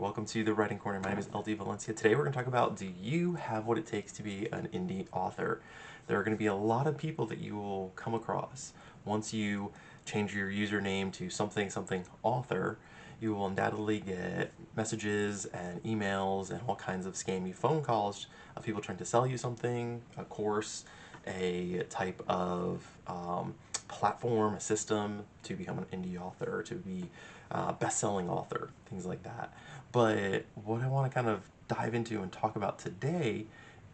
welcome to the Writing Corner. My name is LD Valencia. Today we're going to talk about, do you have what it takes to be an indie author? There are going to be a lot of people that you will come across. Once you change your username to something author, you will undoubtedly get messages and emails and all kinds of scammy phone calls of people trying to sell you something, a course, a type of platform, a system to become an indie author, to be best-selling author, things like that. But what I want to kind of dive into and talk about today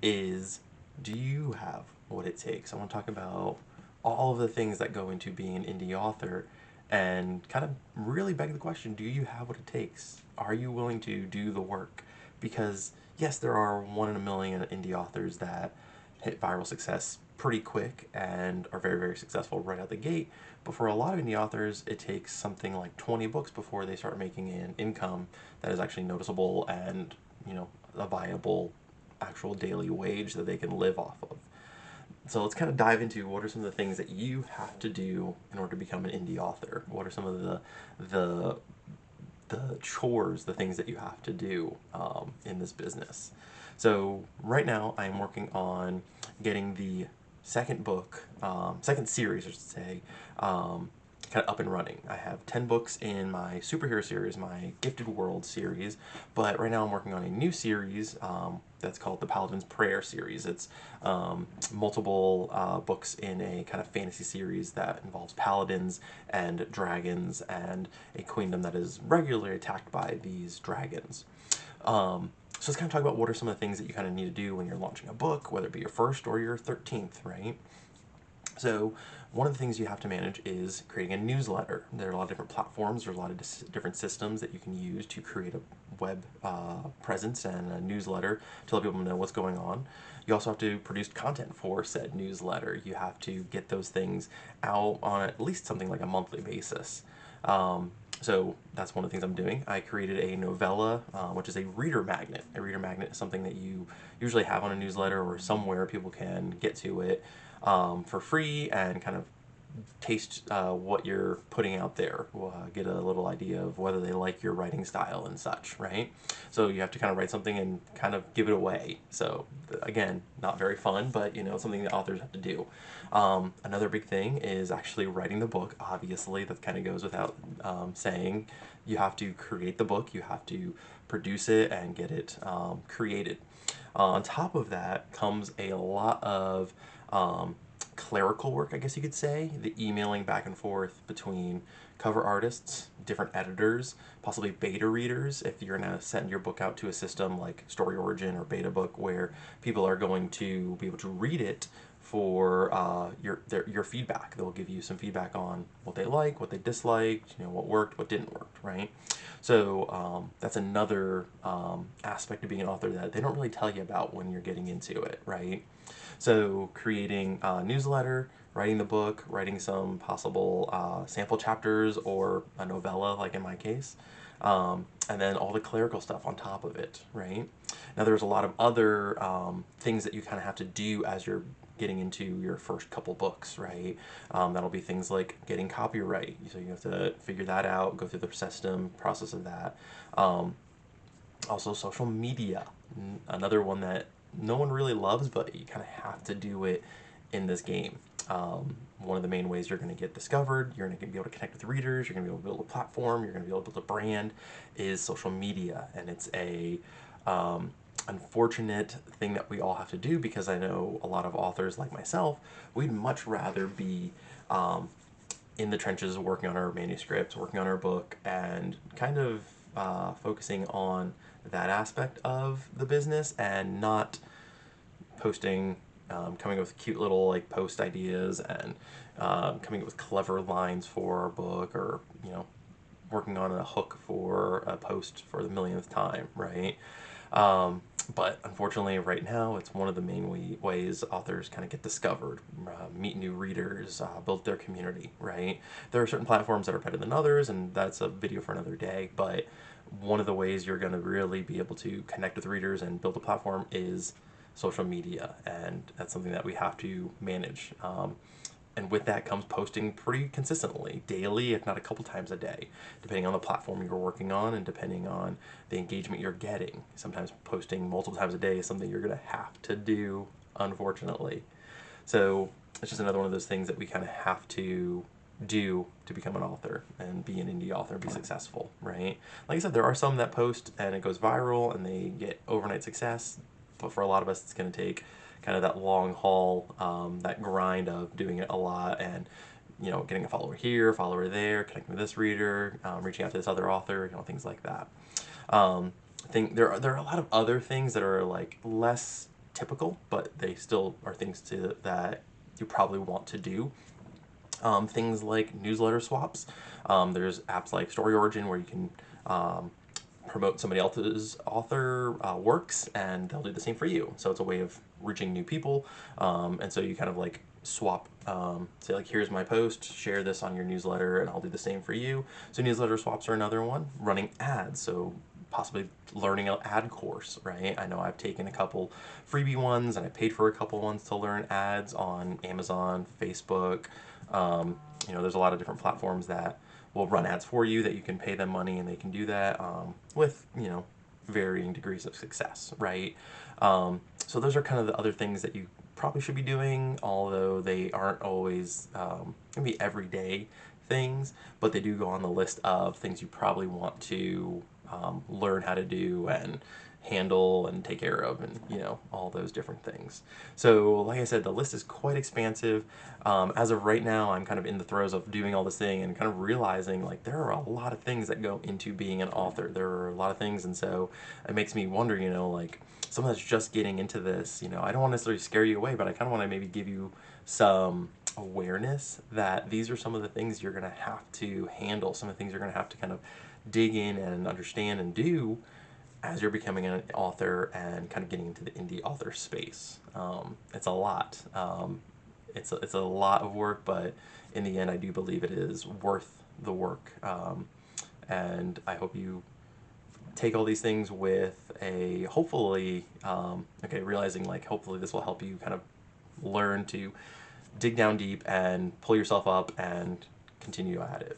is, do you have what it takes? I want to talk about all of the things that go into being an indie author and kind of really beg the question, do you have what it takes? Are you willing to do the work? Because yes, there are 1 in a million indie authors that hit viral success pretty quick and are very, very successful right out the gate. But for a lot of indie authors, it takes something like 20 books before they start making an income that is actually noticeable and, a viable actual daily wage that they can live off of. So let's kind of dive into what are some of the things that you have to do in order to become an indie author. What are some of the chores, the things that you have to do in this business. So right now I'm working on getting the second book, second series I should say, kind of up and running. I have 10 books in my superhero series, my Gifted World series, but right now I'm working on a new series that's called the Paladin's Prayer series. It's multiple books in a kind of fantasy series that involves paladins and dragons and a queendom that is regularly attacked by these dragons. So let's kind of talk about what are some of the things that you kind of need to do when you're launching a book, whether it be your first or your 13th, right? So one of the things you have to manage is creating a newsletter. There are a lot of different platforms, there's a lot of different systems that you can use to create a web presence and a newsletter to let people know what's going on. You also have to produce content for said newsletter. You have to get those things out on at least something like a monthly basis. So that's one of the things I'm doing. I created a novella, which is a reader magnet. A reader magnet is something that you usually have on a newsletter or somewhere people can get to it for free and kind of taste what you're putting out there, get a little idea of whether they like your writing style and such, right? So you have to kind of write something and kind of give it away. So again, not very fun, but something that authors have to do. Another big thing is actually writing the book. Obviously, that kind of goes without saying. You have to create the book, you have to produce it and get it created. On top of that comes a lot of clerical work, I guess you could say, the emailing back and forth between cover artists, different editors, possibly beta readers, if you're going to send your book out to a system like Story Origin or Beta Book, where people are going to be able to read it for your feedback. They'll give you some feedback on what they like, what they disliked, what worked, what didn't work, right? So that's another aspect of being an author that they don't really tell you about when you're getting into it, right? So creating a newsletter, writing the book, writing some possible sample chapters or a novella, like in my case, and then all the clerical stuff on top of it, right? Now there's a lot of other things that you kind of have to do as you're getting into your first couple books, right? That'll be things like getting copyright. So you have to figure that out, go through the process of that. Also social media, another one that no one really loves, but you kind of have to do it in this game. One of the main ways you're going to get discovered, you're going to be able to connect with readers, you're going to be able to build a platform, you're going to be able to build a brand, is social media. And it's a unfortunate thing that we all have to do, because I know a lot of authors like myself, we'd much rather be in the trenches working on our manuscripts, working on our book, and kind of focusing on that aspect of the business and not posting, coming up with cute little post ideas and coming up with clever lines for our book, or working on a hook for a post for the millionth time, right? But unfortunately right now it's one of the main ways authors kind of get discovered, meet new readers, build their community, right? There are certain platforms that are better than others, and that's a video for another day, but one of the ways you're going to really be able to connect with readers and build a platform is social media, and that's something that we have to manage. And with that comes posting pretty consistently, daily, if not a couple times a day, depending on the platform you're working on and depending on the engagement you're getting. Sometimes posting multiple times a day is something you're going to have to do, unfortunately. So it's just another one of those things that we kind of have to do to become an author and be an indie author and be successful, right? Like I said, there are some that post and it goes viral and they get overnight success, but for a lot of us, it's going to take kind of that long haul, that grind of doing it a lot and, you know, getting a follower here, follower there, connecting with this reader, reaching out to this other author, you know, things like that. I think there are a lot of other things that are like less typical, but they still are things that you probably want to do. Things like newsletter swaps. There's apps like Story Origin where you can promote somebody else's author works and they'll do the same for you. So it's a way of reaching new people. And so you kind of like swap, say like, here's my post, share this on your newsletter and I'll do the same for you. So newsletter swaps are another one. Running ads. So possibly learning an ad course, right? I know I've taken a couple freebie ones and I paid for a couple ones to learn ads on Amazon, Facebook. You know, there's a lot of different platforms that will run ads for you that you can pay them money and they can do that with, you know, varying degrees of success, right? So those are kind of the other things that you probably should be doing, although they aren't always going to be everyday things, but they do go on the list of things you probably want to learn how to do and handle and take care of and, you know, all those different things. So like I said, the list is quite expansive. As of right now, I'm kind of in the throes of doing all this thing and kind of realizing like there are a lot of things that go into being an author. There are a lot of things, and so it makes me wonder, you know, like someone that's just getting into this, you know, I don't want to necessarily scare you away, but I kind of want to maybe give you some awareness that these are some of the things you're going to have to handle, some of the things you're going to have to kind of dig in and understand and do as you're becoming an author and kind of getting into the indie author space. It's a lot. It's a lot of work, but in the end, I do believe it is worth the work. And I hope you take all these things with a hopefully, realizing like hopefully this will help you kind of learn to dig down deep and pull yourself up and continue at it.